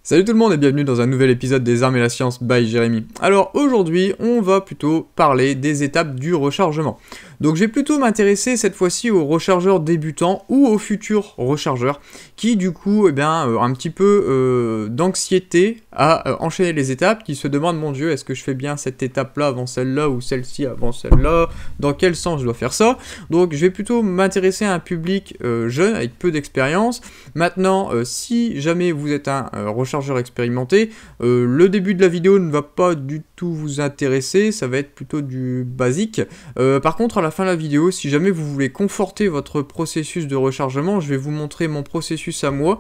Salut tout le monde et bienvenue dans un nouvel épisode des Armes et la Science by Jérémy. Alors aujourd'hui, on va plutôt parler des étapes du rechargement. Donc je vais plutôt m'intéresser cette fois-ci aux rechargeurs débutants ou aux futurs rechargeurs qui du coup, un petit peu d'anxiété à enchaîner les étapes, qui se demandent, mon Dieu, est-ce que je fais bien cette étape-là avant celle-là ou celle-ci avant celle-là? Dans quel sens je dois faire ça? Donc je vais plutôt m'intéresser à un public jeune avec peu d'expérience. Maintenant, si jamais vous êtes un rechargeur expérimenté, le début de la vidéo ne va pas du tout vous intéresser, ça va être plutôt du basique. Par contre, à la fin de la vidéo, si jamais vous voulez conforter votre processus de rechargement, je vais vous montrer mon processus à moi,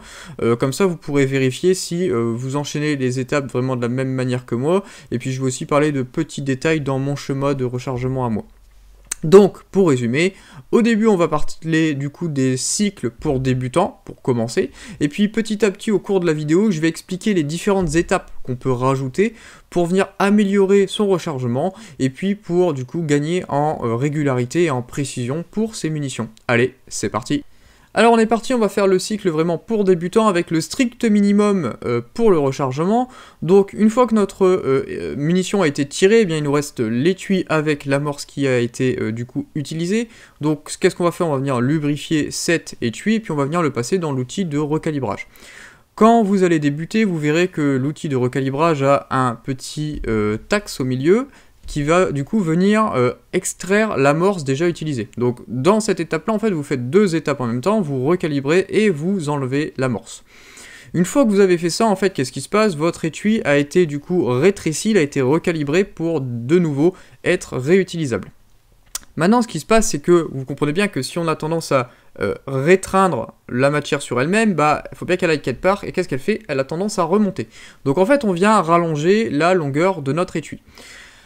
comme ça vous pourrez vérifier si vous enchaînez les étapes vraiment de la même manière que moi, et puis je vais aussi parler de petits détails dans mon schéma de rechargement à moi. Donc, pour résumer, au début, on va parler du coup des cycles pour débutants, pour commencer, et puis petit à petit, au cours de la vidéo, je vais expliquer les différentes étapes qu'on peut rajouter pour venir améliorer son rechargement, et puis pour du coup gagner en régularité et en précision pour ses munitions. Allez, c'est parti! Alors on est parti, on va faire le cycle vraiment pour débutants avec le strict minimum pour le rechargement. Donc une fois que notre munition a été tirée, eh bien, il nous reste l'étui avec l'amorce qui a été du coup utilisée. Donc qu'est-ce qu'on va faire? On va venir lubrifier cet étui et puis on va venir le passer dans l'outil de recalibrage. Quand vous allez débuter, vous verrez que l'outil de recalibrage a un petit taxe au milieu qui va du coup venir extraire l'amorce déjà utilisée. Donc dans cette étape-là, en fait, vous faites deux étapes en même temps, vous recalibrez et vous enlevez l'amorce. Une fois que vous avez fait ça, en fait, qu'est-ce qui se passe? Votre étui a été du coup rétréci, il a été recalibré pour de nouveau être réutilisable. Maintenant, ce qui se passe, c'est que vous comprenez bien que si on a tendance à rétreindre la matière sur elle-même, il faut bien qu'elle aille quelque part, et qu'est-ce qu'elle fait? Elle a tendance à remonter. Donc en fait, on vient rallonger la longueur de notre étui.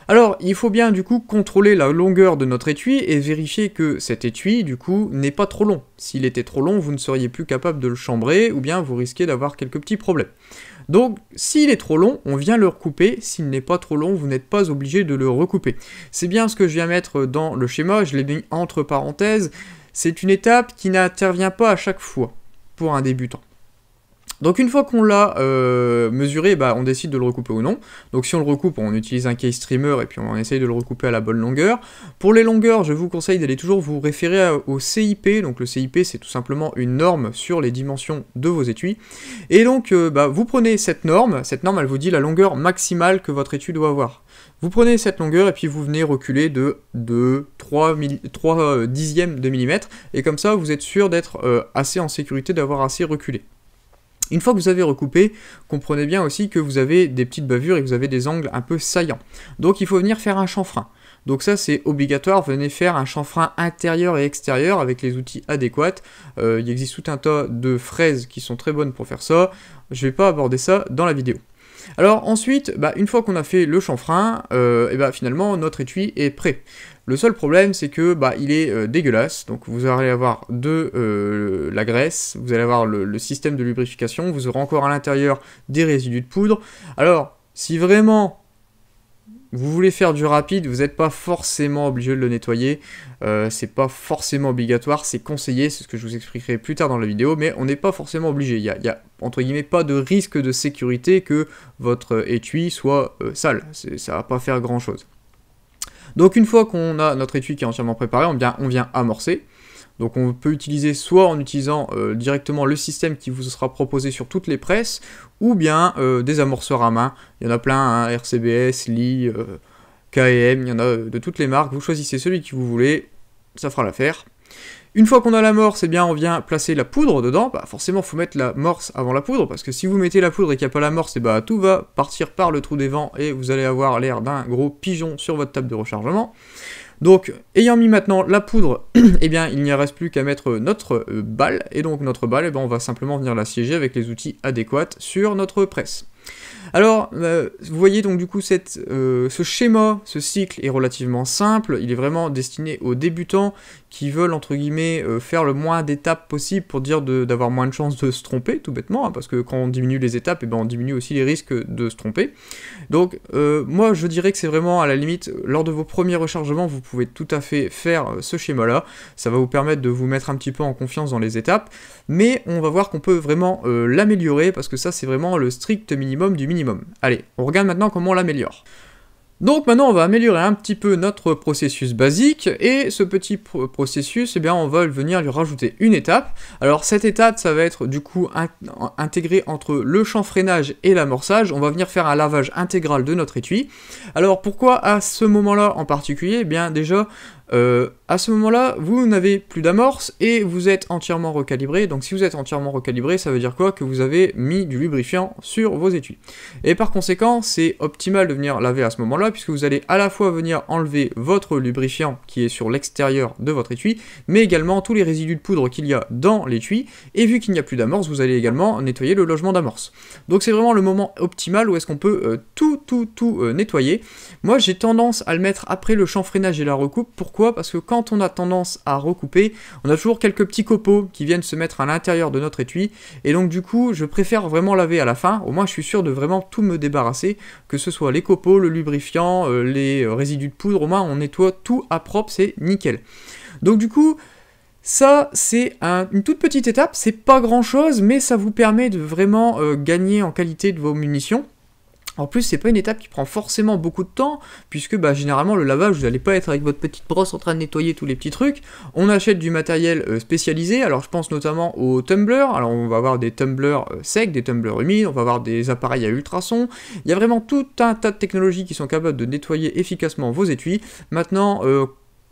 Alors, il faut bien du coup contrôler la longueur de notre étui et vérifier que cet étui, du coup, n'est pas trop long. S'il était trop long, vous ne seriez plus capable de le chambrer, ou bien vous risquez d'avoir quelques petits problèmes. Donc, s'il est trop long, on vient le recouper. S'il n'est pas trop long, vous n'êtes pas obligé de le recouper. C'est bien ce que je viens mettre dans le schéma, je l'ai mis entre parenthèses. C'est une étape qui n'intervient pas à chaque fois pour un débutant. Donc une fois qu'on l'a mesuré, on décide de le recouper ou non. Donc si on le recoupe, on utilise un case trimmer et puis on essaye de le recouper à la bonne longueur. Pour les longueurs, je vous conseille d'aller toujours vous référer au CIP. Donc le CIP, c'est tout simplement une norme sur les dimensions de vos étuis. Et donc vous prenez cette norme elle vous dit la longueur maximale que votre étui doit avoir. Vous prenez cette longueur et puis vous venez reculer de 3 dixièmes de millimètre. Et comme ça, vous êtes sûr d'être assez en sécurité, d'avoir assez reculé. Une fois que vous avez recoupé, comprenez bien aussi que vous avez des petites bavures et que vous avez des angles un peu saillants. Donc il faut venir faire un chanfrein. Donc ça c'est obligatoire, venez faire un chanfrein intérieur et extérieur avec les outils adéquats. Il existe tout un tas de fraises qui sont très bonnes pour faire ça. Je ne vais pas aborder ça dans la vidéo. Alors ensuite, une fois qu'on a fait le chanfrein, finalement notre étui est prêt. Le seul problème, c'est que il est dégueulasse, donc vous allez avoir de la graisse, vous allez avoir le système de lubrification, vous aurez encore à l'intérieur des résidus de poudre. Alors, si vraiment vous voulez faire du rapide, vous n'êtes pas forcément obligé de le nettoyer, c'est pas forcément obligatoire, c'est conseillé, c'est ce que je vous expliquerai plus tard dans la vidéo, mais on n'est pas forcément obligé, il y a entre guillemets pas de risque de sécurité que votre étui soit sale, ça va pas faire grand chose. Donc une fois qu'on a notre étui qui est entièrement préparé, on vient amorcer. Donc on peut utiliser soit en utilisant directement le système qui vous sera proposé sur toutes les presses, ou bien des amorceurs à main. Il y en a plein, hein, RCBS, Lee, KM, il y en a de toutes les marques. Vous choisissez celui que vous voulez, ça fera l'affaire. Une fois qu'on a l'amorce, on vient placer la poudre dedans. Forcément, il faut mettre l'amorce avant la poudre, parce que si vous mettez la poudre et qu'il n'y a pas l'amorce, tout va partir par le trou des vents et vous allez avoir l'air d'un gros pigeon sur votre table de rechargement. Donc, ayant mis maintenant la poudre, il n'y reste plus qu'à mettre notre balle, et donc notre balle, on va simplement venir l'assiéger avec les outils adéquats sur notre presse. Alors, vous voyez donc du coup ce schéma, ce cycle est relativement simple, il est vraiment destiné aux débutants qui veulent entre guillemets faire le moins d'étapes possible pour dire d'avoir moins de chances de se tromper, tout bêtement, hein, parce que quand on diminue les étapes, et ben on diminue aussi les risques de se tromper. Donc moi je dirais que c'est vraiment à la limite, lors de vos premiers rechargements, vous pouvez tout à fait faire ce schéma-là, ça va vous permettre de vous mettre un petit peu en confiance dans les étapes, mais on va voir qu'on peut vraiment l'améliorer, parce que ça c'est vraiment le strict minimum du minimum. Allez, on regarde maintenant comment on l'améliore. Donc maintenant on va améliorer un petit peu notre processus basique, et ce petit processus, eh bien on va venir lui rajouter une étape. Alors cette étape, ça va être du coup intégrée entre le chanfreinage et l'amorçage. On va venir faire un lavage intégral de notre étui. Alors pourquoi à ce moment-là en particulier? Eh bien déjà, à ce moment-là, vous n'avez plus d'amorce et vous êtes entièrement recalibré. Donc si vous êtes entièrement recalibré, ça veut dire quoi? Que vous avez mis du lubrifiant sur vos étuis. Et par conséquent, c'est optimal de venir laver à ce moment-là, puisque vous allez à la fois venir enlever votre lubrifiant qui est sur l'extérieur de votre étui, mais également tous les résidus de poudre qu'il y a dans l'étui. Et vu qu'il n'y a plus d'amorce, vous allez également nettoyer le logement d'amorce. Donc c'est vraiment le moment optimal où est-ce qu'on peut tout nettoyer. Moi j'ai tendance à le mettre après le chanfreinage et la recoupe. Pourquoi? Parce que quand on a tendance à recouper, on a toujours quelques petits copeaux qui viennent se mettre à l'intérieur de notre étui, et donc du coup je préfère vraiment laver à la fin. Au moins je suis sûr de vraiment tout me débarrasser, que ce soit les copeaux, le lubrifiant, les résidus de poudre, au moins on nettoie tout à propre, c'est nickel. Donc du coup, ça c'est une toute petite étape, c'est pas grand chose, mais ça vous permet de vraiment gagner en qualité de vos munitions. En plus, c'est pas une étape qui prend forcément beaucoup de temps, puisque généralement le lavage, vous n'allez pas être avec votre petite brosse en train de nettoyer tous les petits trucs. On achète du matériel spécialisé, alors je pense notamment aux tumblers. Alors on va avoir des tumblers secs, des tumblers humides, on va avoir des appareils à ultrasons. Il y a vraiment tout un tas de technologies qui sont capables de nettoyer efficacement vos étuis. Maintenant,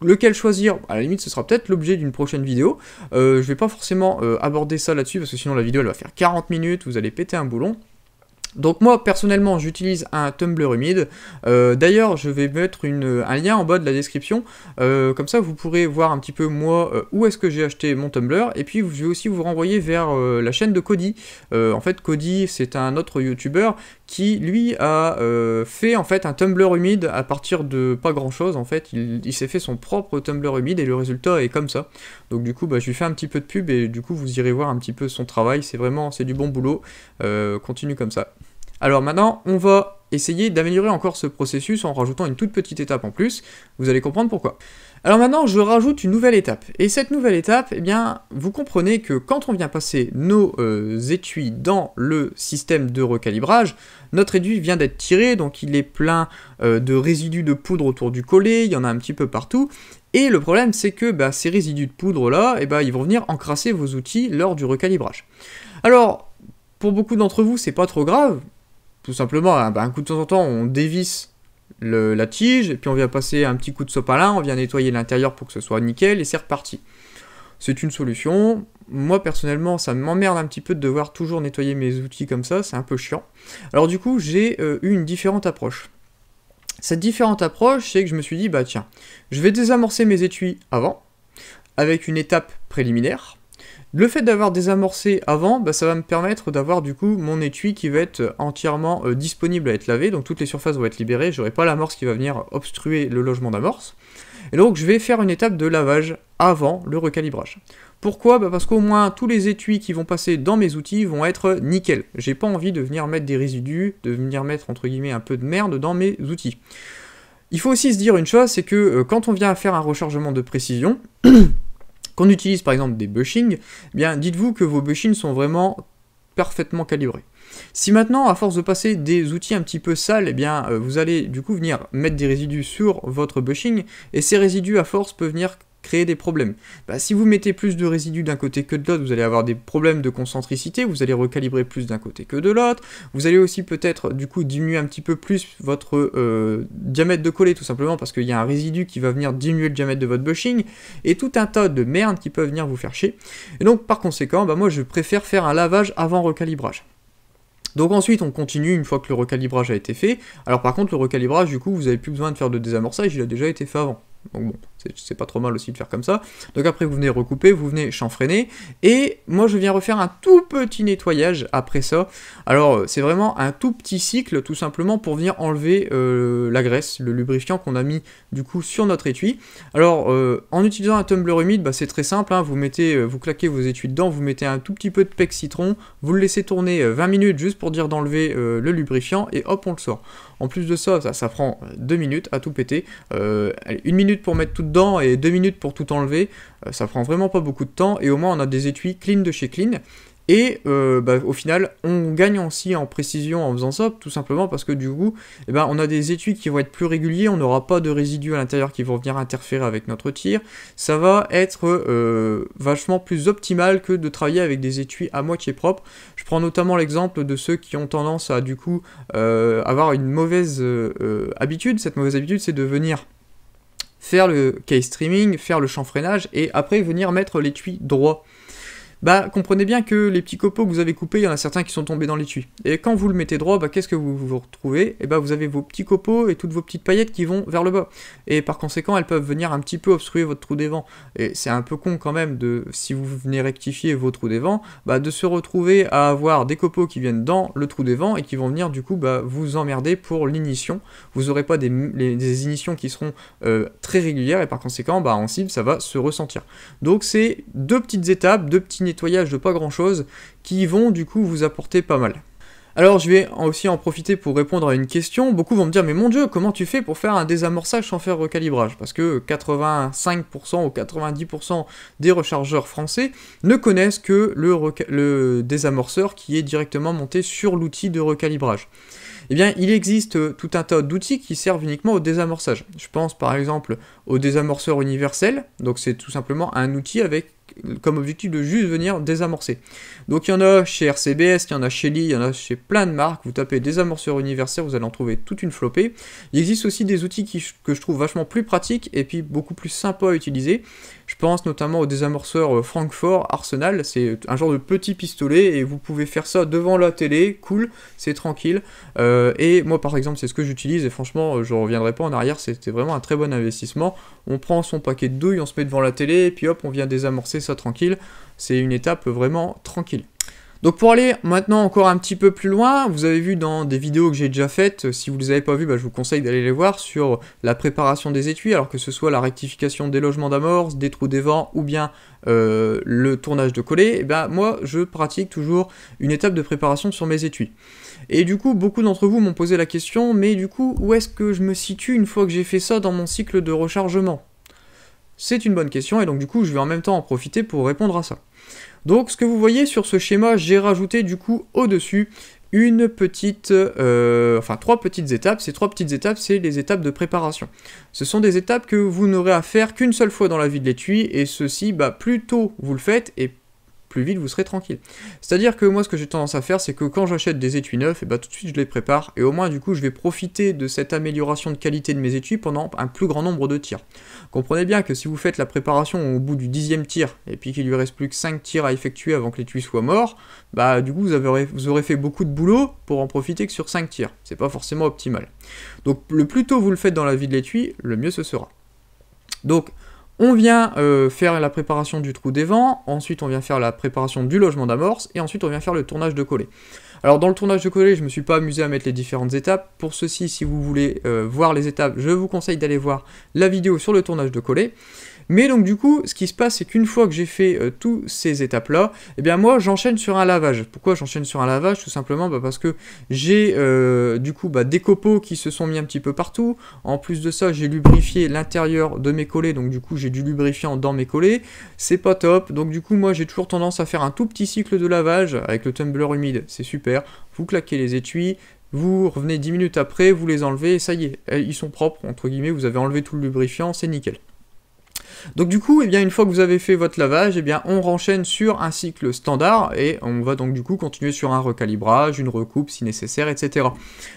lequel choisir, à la limite ce sera peut-être l'objet d'une prochaine vidéo. Je vais pas forcément aborder ça là-dessus, parce que sinon la vidéo elle va faire 40 minutes, vous allez péter un boulon. Donc moi personnellement j'utilise un tumbler humide, d'ailleurs je vais mettre un lien en bas de la description, comme ça vous pourrez voir un petit peu moi où est-ce que j'ai acheté mon tumbler, et puis je vais aussi vous renvoyer vers la chaîne de Cody. En fait Cody c'est un autre youtubeur qui lui a fait en fait un tumbler humide à partir de pas grand chose. En fait il s'est fait son propre tumbler humide et le résultat est comme ça. Donc du coup je lui fais un petit peu de pub, et du coup vous irez voir un petit peu son travail, c'est du bon boulot, continue comme ça. Alors maintenant, on va essayer d'améliorer encore ce processus en rajoutant une toute petite étape en plus. Vous allez comprendre pourquoi. Alors maintenant, je rajoute une nouvelle étape. Et cette nouvelle étape, eh bien, vous comprenez que quand on vient passer nos étuis dans le système de recalibrage, notre étui vient d'être tiré, donc il est plein de résidus de poudre autour du collet, il y en a un petit peu partout. Et le problème, c'est que ces résidus de poudre-là, ils vont venir encrasser vos outils lors du recalibrage. Alors, pour beaucoup d'entre vous, c'est pas trop grave. Tout simplement, un coup de temps en temps, on dévisse la tige, et puis on vient passer un petit coup de sopalin, on vient nettoyer l'intérieur pour que ce soit nickel, et c'est reparti. C'est une solution. Moi, personnellement, ça m'emmerde un petit peu de devoir toujours nettoyer mes outils comme ça, c'est un peu chiant. Alors du coup, j'ai eu une différente approche. Cette différente approche, c'est que je me suis dit, tiens, je vais désamorcer mes étuis avant, avec une étape préliminaire. Le fait d'avoir désamorcé avant, ça va me permettre d'avoir du coup mon étui qui va être entièrement disponible à être lavé, donc toutes les surfaces vont être libérées, j'aurai pas l'amorce qui va venir obstruer le logement d'amorce. Et donc je vais faire une étape de lavage avant le recalibrage. Pourquoi? Parce qu'au moins tous les étuis qui vont passer dans mes outils vont être nickel. J'ai pas envie de venir mettre des résidus, de venir mettre entre guillemets un peu de merde dans mes outils. Il faut aussi se dire une chose, c'est que quand on vient faire un rechargement de précision, qu'on utilise par exemple des bushings, dites-vous que vos bushings sont vraiment parfaitement calibrés. Si maintenant, à force de passer des outils un petit peu sales, vous allez du coup venir mettre des résidus sur votre bushing, et ces résidus à force peuvent venir créer des problèmes. Si vous mettez plus de résidus d'un côté que de l'autre, vous allez avoir des problèmes de concentricité, vous allez recalibrer plus d'un côté que de l'autre, vous allez aussi peut-être du coup diminuer un petit peu plus votre diamètre de collet, tout simplement parce qu'il y a un résidu qui va venir diminuer le diamètre de votre bushing, et tout un tas de merde qui peuvent venir vous faire chier. Et donc par conséquent, moi je préfère faire un lavage avant recalibrage. Donc ensuite on continue une fois que le recalibrage a été fait. Alors par contre le recalibrage, du coup vous n'avez plus besoin de faire de désamorçage, il a déjà été fait avant. Donc bon, c'est pas trop mal aussi de faire comme ça. Donc après vous venez recouper, vous venez chanfreiner, et moi je viens refaire un tout petit nettoyage après ça. Alors c'est vraiment un tout petit cycle, tout simplement pour venir enlever la graisse, le lubrifiant qu'on a mis du coup sur notre étui. Alors en utilisant un tumbler humide, bah, c'est très simple, hein, vous claquez vos étuis dedans, vous mettez un tout petit peu de pec citron, vous le laissez tourner 20 minutes juste pour dire d'enlever le lubrifiant, et hop on le sort. En plus de ça, ça prend 2 minutes à tout péter. Allez, 1 minute pour mettre tout dedans et 2 minutes pour tout enlever. Ça prend vraiment pas beaucoup de temps, et au moins on a des étuis clean de chez Clean. Et au final, on gagne aussi en précision en faisant ça, tout simplement parce que du coup, on a des étuis qui vont être plus réguliers, on n'aura pas de résidus à l'intérieur qui vont venir interférer avec notre tir. Ça va être vachement plus optimal que de travailler avec des étuis à moitié propres. Je prends notamment l'exemple de ceux qui ont tendance à du coup avoir une mauvaise habitude. Cette mauvaise habitude, c'est de venir faire le case streaming, faire le chanfreinage, et après venir mettre l'étui droit. Bah, comprenez bien que les petits copeaux que vous avez coupés, il y en a certains qui sont tombés dans l'étui. Et quand vous le mettez droit, bah, qu'est-ce que vous retrouvez? Et bah, vous avez vos petits copeaux et toutes vos petites paillettes qui vont vers le bas. Et par conséquent, elles peuvent venir un petit peu obstruer votre trou d'évent. Et c'est un peu con quand même, si vous venez rectifier vos trous d'évent, bah, de se retrouver à avoir des copeaux qui viennent dans le trou d'évent et qui vont venir du coup bah, vous emmerder pour l'ignition. Vous n'aurez pas des ignitions qui seront très régulières, et par conséquent, bah, en cible, ça va se ressentir. Donc c'est deux petites étapes, deux petits nettoyage de pas grand chose qui vont du coup vous apporter pas mal. Alors je vais aussi en profiter pour répondre à une question. Beaucoup vont me dire mais mon dieu, comment tu fais pour faire un désamorçage sans faire recalibrage? Parce que 85% ou 90% des rechargeurs français ne connaissent que le désamorceur qui est directement monté sur l'outil de recalibrage. Eh bien, il existe tout un tas d'outils qui servent uniquement au désamorçage. Je pense par exemple au désamorceur universel, donc c'est tout simplement un outil avec comme objectif de juste venir désamorcer. Donc il y en a chez RCBS, il y en a chez Lee, il y en a chez plein de marques. Vous tapez désamorceur universel, vous allez en trouver toute une flopée. Il existe aussi des outils que je trouve vachement plus pratiques et puis beaucoup plus sympas à utiliser. Je pense notamment au désamorceur Francfort Arsenal, c'est un genre de petit pistolet et vous pouvez faire ça devant la télé, cool, c'est tranquille. Et moi par exemple c'est ce que j'utilise et franchement je reviendrai pas en arrière, c'était vraiment un très bon investissement. On prend son paquet de douilles, on se met devant la télé et puis hop on vient désamorcer ça tranquille. C'est une étape vraiment tranquille. Donc pour aller maintenant encore un petit peu plus loin, vous avez vu dans des vidéos que j'ai déjà faites, si vous ne les avez pas vues, bah, je vous conseille d'aller les voir sur la préparation des étuis, alors que ce soit la rectification des logements d'amorce, des trous d'évent ou bien le tournage de collet, et ben moi je pratique toujours une étape de préparation sur mes étuis. Et du coup, beaucoup d'entre vous m'ont posé la question, mais du coup, où est-ce que je me situe une fois que j'ai fait ça dans mon cycle de rechargement? C'est une bonne question, et donc du coup, je vais en même temps en profiter pour répondre à ça. Donc, ce que vous voyez sur ce schéma, j'ai rajouté du coup au-dessus une petite, trois petites étapes. Ces 3 petites étapes, c'est les étapes de préparation. Ce sont des étapes que vous n'aurez à faire qu'une seule fois dans la vie de l'étui, et ceci, bah, plus tôt vous le faites, et plus vite vous serez tranquille. C'est-à-dire que moi ce que j'ai tendance à faire c'est que quand j'achète des étuis neufs, et bah, tout de suite je les prépare et au moins du coup je vais profiter de cette amélioration de qualité de mes étuis pendant un plus grand nombre de tirs. Comprenez bien que si vous faites la préparation au bout du 10e tir et puis qu'il lui reste plus que 5 tirs à effectuer avant que l'étui soit mort, bah du coup vous aurez fait beaucoup de boulot pour en profiter que sur 5 tirs. C'est pas forcément optimal. Donc le plus tôt vous le faites dans la vie de l'étui, le mieux ce sera. Donc on vient faire la préparation du trou d'évent, ensuite on vient faire la préparation du logement d'amorce, et ensuite on vient faire le tournage de collet. Alors dans le tournage de collet, je me suis pas amusé à mettre les différentes étapes. Pour ceci, si vous voulez voir les étapes, je vous conseille d'aller voir la vidéo sur le tournage de collet. Mais donc du coup, ce qui se passe, c'est qu'une fois que j'ai fait toutes ces étapes-là, eh bien moi, j'enchaîne sur un lavage. Pourquoi j'enchaîne sur un lavage? Tout simplement parce que j'ai du coup des copeaux qui se sont mis un petit peu partout. En plus de ça, j'ai lubrifié l'intérieur de mes collets, donc du coup, j'ai du lubrifiant dans mes collets. C'est pas top, donc du coup, moi, j'ai toujours tendance à faire un tout petit cycle de lavage avec le tumbler humide, c'est super. Vous claquez les étuis, vous revenez 10 minutes après, vous les enlevez, et ça y est, ils sont propres, entre guillemets, vous avez enlevé tout le lubrifiant, c'est nickel. Donc du coup, eh bien, une fois que vous avez fait votre lavage, eh bien, on renchaîne sur un cycle standard et on va donc du coup continuer sur un recalibrage, une recoupe si nécessaire, etc.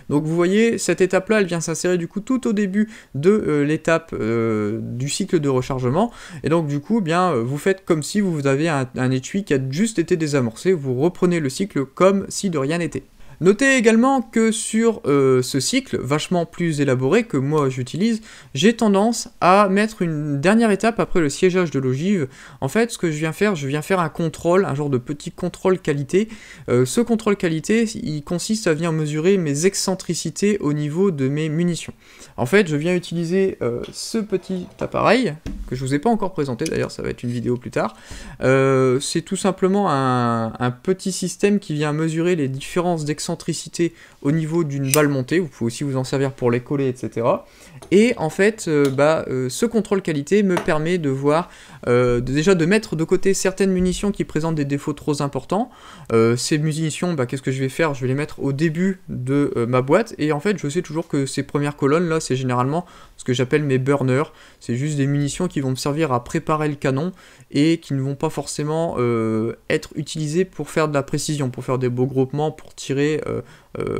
Donc vous voyez, cette étape-là, elle vient s'insérer du coup tout au début de l'étape du cycle de rechargement. Et donc du coup, eh bien, vous faites comme si vous avez un étui qui a juste été désamorcé, vous reprenez le cycle comme si de rien n'était. Notez également que sur ce cycle, vachement plus élaboré que moi j'utilise, j'ai tendance à mettre une dernière étape après le siégeage de l'ogive. En fait, ce que je viens faire un contrôle, un genre de petit contrôle qualité. Ce contrôle qualité, il consiste à venir mesurer mes excentricités au niveau de mes munitions. En fait, je viens utiliser ce petit appareil, que je vous ai pas encore présenté d'ailleurs, ça va être une vidéo plus tard. C'est tout simplement un petit système qui vient mesurer les différences d'excentricité au niveau d'une balle montée. Vous pouvez aussi vous en servir pour les coller, etc. Et en fait, ce contrôle qualité me permet de voir, déjà de mettre de côté certaines munitions qui présentent des défauts trop importants. Ces munitions, qu'est-ce que je vais faire? Je vais les mettre au début de ma boîte, et en fait, je sais toujours que ces premières colonnes là, c'est généralement ce que j'appelle mes burners. C'est juste des munitions qui vont me servir à préparer le canon et qui ne vont pas forcément être utilisées pour faire de la précision, pour faire des beaux groupements, pour tirer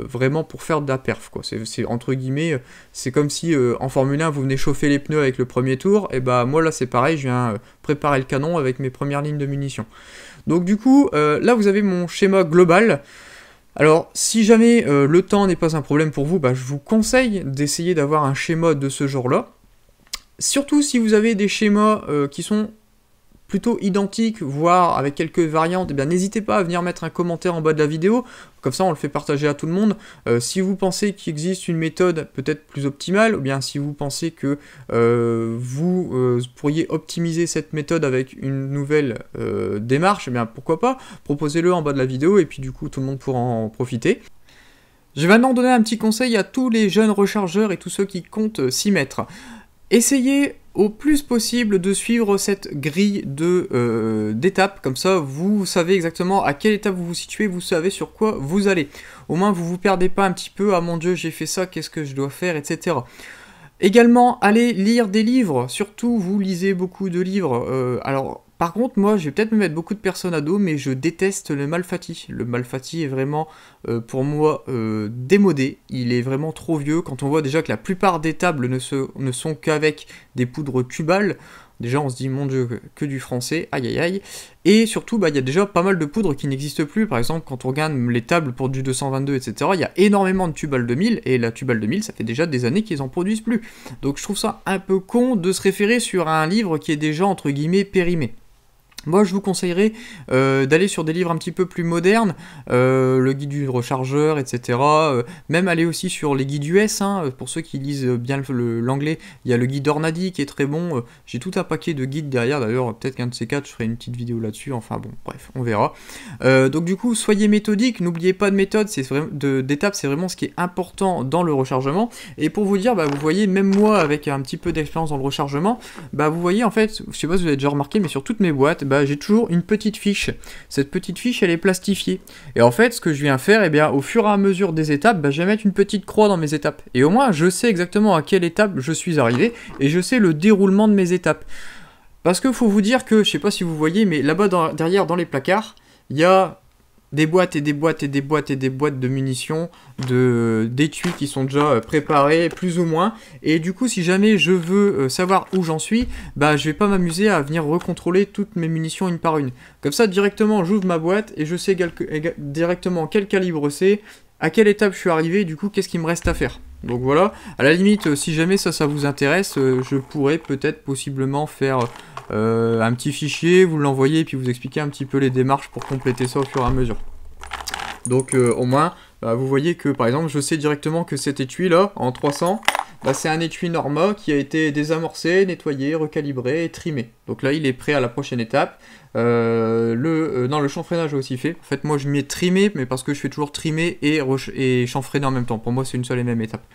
vraiment pour faire de la perf, quoi. C'est entre guillemets, c'est comme si en Formule 1 vous venez chauffer les pneus avec le premier tour, et moi là c'est pareil, je viens préparer le canon avec mes premières lignes de munitions. Donc du coup, là vous avez mon schéma global. Alors, si jamais le temps n'est pas un problème pour vous, je vous conseille d'essayer d'avoir un schéma de ce genre-là. Surtout si vous avez des schémas qui sont plutôt identiques, voire avec quelques variantes, n'hésitez pas à venir mettre un commentaire en bas de la vidéo, comme ça on le fait partager à tout le monde. Si vous pensez qu'il existe une méthode peut-être plus optimale, ou bien si vous pensez que vous pourriez optimiser cette méthode avec une nouvelle démarche, pourquoi pas, proposez-le en bas de la vidéo, et puis du coup tout le monde pourra en profiter. Je vais maintenant donner un petit conseil à tous les jeunes rechargeurs et tous ceux qui comptent s'y mettre. Essayez au plus possible de suivre cette grille d'étapes, comme ça vous savez exactement à quelle étape vous vous situez, vous savez sur quoi vous allez. Au moins vous vous perdez pas un petit peu, ah mon dieu j'ai fait ça, qu'est-ce que je dois faire, etc. Également, allez lire des livres, surtout vous lisez beaucoup de livres. Alors par contre moi je vais peut-être me mettre beaucoup de personnes à dos, mais je déteste le Malfatti. Le Malfatti est vraiment pour moi démodé, il est vraiment trop vieux. Quand on voit déjà que la plupart des tables ne sont qu'avec des poudres tubales, déjà on se dit mon dieu que du français, aïe aïe aïe. Et surtout il y a déjà pas mal de poudres qui n'existent plus. Par exemple quand on regarde les tables pour du 222 etc, il y a énormément de Tubal 2000, et la Tubal 2000 ça fait déjà des années qu'ils en produisent plus. Donc je trouve ça un peu con de se référer sur un livre qui est déjà entre guillemets périmé. Moi je vous conseillerais d'aller sur des livres un petit peu plus modernes, le guide du rechargeur, etc. Même aller aussi sur les guides US, pour ceux qui lisent bien l'anglais, il y a le guide Ornadi qui est très bon, j'ai tout un paquet de guides derrière, d'ailleurs peut-être qu'un de ces quatre je ferai une petite vidéo là-dessus, enfin bon bref, on verra. Donc du coup soyez méthodique, n'oubliez pas de méthode, d'étapes, c'est vraiment ce qui est important dans le rechargement. Et pour vous dire, vous voyez, même moi avec un petit peu d'expérience dans le rechargement, vous voyez en fait, je sais pas si vous avez déjà remarqué, mais sur toutes mes boîtes, j'ai toujours une petite fiche. Cette petite fiche, elle est plastifiée. Et en fait, ce que je viens faire, au fur et à mesure des étapes, je vais mettre une petite croix dans mes étapes. Et au moins, je sais exactement à quelle étape je suis arrivé, et je sais le déroulement de mes étapes. Parce que faut vous dire que, je sais pas si vous voyez, mais là-bas, derrière, dans les placards, il y a des boîtes et des boîtes et des boîtes et des boîtes de munitions, d'étuis qui sont déjà préparés, plus ou moins. Et du coup, si jamais je veux savoir où j'en suis, je vais pas m'amuser à venir recontrôler toutes mes munitions une par une. Comme ça, directement, j'ouvre ma boîte et je sais directement quel calibre c'est, à quelle étape je suis arrivé, et du coup, qu'est-ce qu'il me reste à faire. Donc voilà, à la limite, si jamais ça vous intéresse, je pourrais peut-être possiblement faire un petit fichier, vous l'envoyer et puis vous expliquer un petit peu les démarches pour compléter ça au fur et à mesure. Donc au moins, vous voyez que par exemple, je sais directement que cet étui là, en 300, c'est un étui Norma qui a été désamorcé, nettoyé, recalibré et trimé. Donc là, il est prêt à la prochaine étape. Le chanfreinage est aussi fait. En fait, moi je mets trimé, mais parce que je fais toujours trimer et chanfreiner en même temps. Pour moi, c'est une seule et même étape.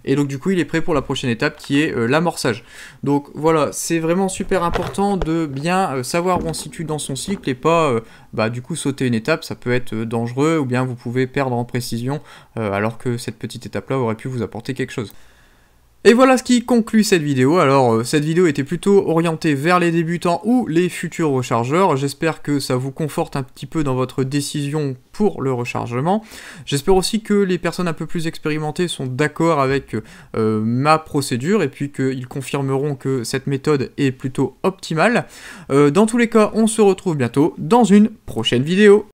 Et donc du coup, il est prêt pour la prochaine étape qui est l'amorçage. Donc voilà, c'est vraiment super important de bien savoir où on se situe dans son cycle et pas du coup sauter une étape. Ça peut être dangereux, ou bien vous pouvez perdre en précision alors que cette petite étape-là aurait pu vous apporter quelque chose. Et voilà ce qui conclut cette vidéo. Alors cette vidéo était plutôt orientée vers les débutants ou les futurs rechargeurs. J'espère que ça vous conforte un petit peu dans votre décision pour le rechargement. J'espère aussi que les personnes un peu plus expérimentées sont d'accord avec ma procédure, et puis qu'ils confirmeront que cette méthode est plutôt optimale. Dans tous les cas, on se retrouve bientôt dans une prochaine vidéo.